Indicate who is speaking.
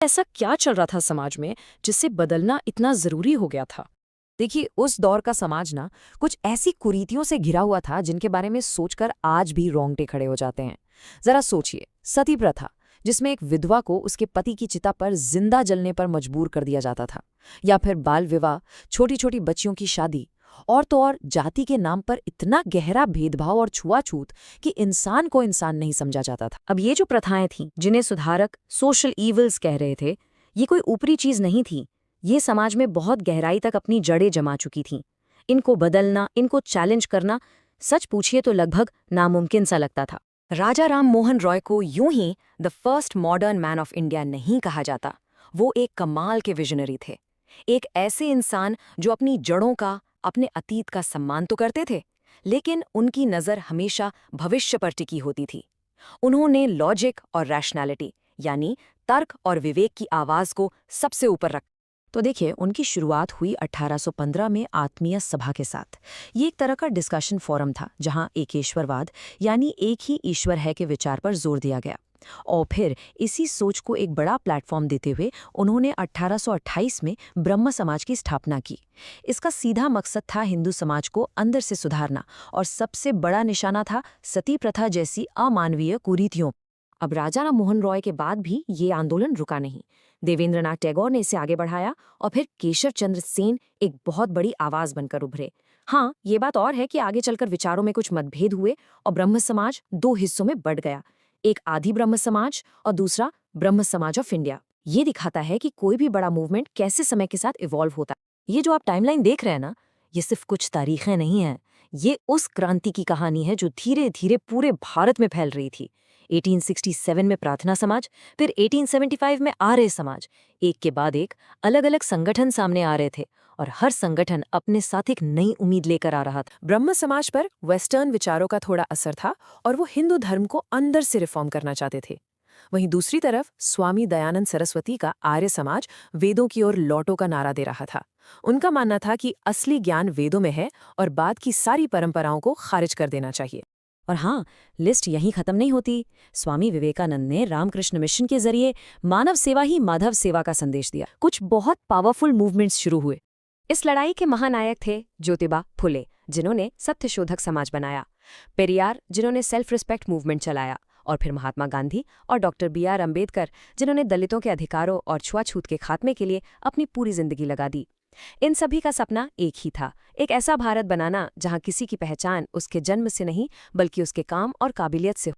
Speaker 1: ऐसा क्या चल रहा था समाज में जिससे बदलना इतना जरूरी हो गया था?
Speaker 2: देखिए, उस दौर का समाज ना कुछ ऐसी कुरीतियों से घिरा हुआ था जिनके बारे में सोचकर आज भी रोंगटे खड़े हो जाते हैं। जरा सोचिए, सती प्रथा, जिसमें एक विधवा को उसके पति की चिता पर जिंदा जलने पर मजबूर कर दिया जाता था, या फिर बाल विवाह, छोटी छोटी बच्चियों की शादी, और तो और जाति के नाम पर इतना गहरा भेदभाव और छुआछूत कि इंसान को इंसान नहीं समझा जाता था।
Speaker 1: अब ये जो प्रथाएं थीं जिन्हें सुधारक सोशल ईवल्स कह रहे थे, ये कोई ऊपरी चीज नहीं थी। ये समाज में बहुत गहराई तक अपनी जड़ें जमा चुकी थीं। इनको बदलना, इनको चैलेंज करना, सच पूछिए तो लगभग नामुमकिन सा लगता था।
Speaker 2: राजा राम मोहन रॉय को यूं ही the first modern man of India नहीं कहा जाता। वो एक कमाल के विजनरी थे। एक ऐसे इंसान जो अपनी जड़ों का, अपने अतीत का सम्मान तो करते थे, लेकिन उनकी नज़र हमेशा भविष्य पर टिकी होती थी। उन्होंने लॉजिक और रैशनैलिटी, यानी तर्क और विवेक की आवाज़ को सबसे ऊपर रखा।
Speaker 1: तो देखिए, उनकी शुरुआत हुई 1815 में आत्मीय सभा के साथ। ये एक तरह का डिस्कशन फोरम था जहां एकेश्वरवाद, यानी एक ही ईश्वर है के विचार पर जोर दिया गया। और फिर इसी सोच को एक बड़ा प्लेटफॉर्म देते हुए उन्होंने 1828 में ब्रह्म समाज की स्थापना की। इसका सीधा मकसद था हिंदू समाज को अंदर से सुधारना, और सबसे बड़ा निशाना था सती प्रथा जैसी अमानवीय कुरीतियों। अब राजा राम मोहन रॉय के बाद भी ये आंदोलन रुका नहीं। देवेंद्रनाथ टैगोर ने इसे आगे बढ़ाया, और फिर केशव चंद्र सेन एक बहुत बड़ी आवाज बनकर उभरे। हाँ, ये बात और है कि आगे चलकर विचारों में कुछ मतभेद हुए और ब्रह्म समाज दो हिस्सों में बढ़ गया, एक आदि ब्रह्म समाज और दूसरा ब्रह्म समाज ऑफ इंडिया। ये दिखाता है कि कोई भी बड़ा मूवमेंट कैसे समय के साथ इवॉल्व होता है। ये जो आप टाइमलाइन देख रहे हैं ना, ये सिर्फ कुछ तारीखें नहीं हैं। ये उस क्रांति की कहानी है जो धीरे धीरे पूरे भारत में फैल रही थी। 1867 में प्रार्थना समाज, फिर 1875 में आर्य समाज, एक के बाद एक अलग अलग संगठन सामने आ रहे थे, और हर संगठन अपने साथ एक नई उम्मीद लेकर आ रहा था।
Speaker 2: ब्रह्म समाज पर वेस्टर्न विचारों का थोड़ा असर था और वो हिंदू धर्म को अंदर से रिफॉर्म करना चाहते थे। वहीं दूसरी तरफ स्वामी दयानंद सरस्वती का आर्य समाज वेदों की ओर लौटो का नारा दे रहा था। उनका मानना था कि असली ज्ञान वेदों में है और बाद की सारी परंपराओं को खारिज कर देना चाहिए।
Speaker 1: और हाँ, लिस्ट यहीं खत्म नहीं होती। स्वामी विवेकानंद ने रामकृष्ण मिशन के जरिए मानव सेवा ही माधव सेवा का संदेश दिया। कुछ बहुत पावरफुल मूवमेंट्स शुरू हुए। इस लड़ाई के महानायक थे ज्योतिबा फुले, जिन्होंने सत्यशोधक समाज बनाया, पेरियार, जिन्होंने सेल्फ रिस्पेक्ट मूवमेंट चलाया, और फिर महात्मा गांधी और डॉक्टर BR अम्बेडकर, जिन्होंने दलितों के अधिकारों और छुआछूत के खात्मे के लिए अपनी पूरी जिंदगी लगा दी। इन सभी का सपना एक ही था, एक ऐसा भारत बनाना जहां किसी की पहचान उसके जन्म से नहीं बल्कि उसके काम और काबिलियत से हो।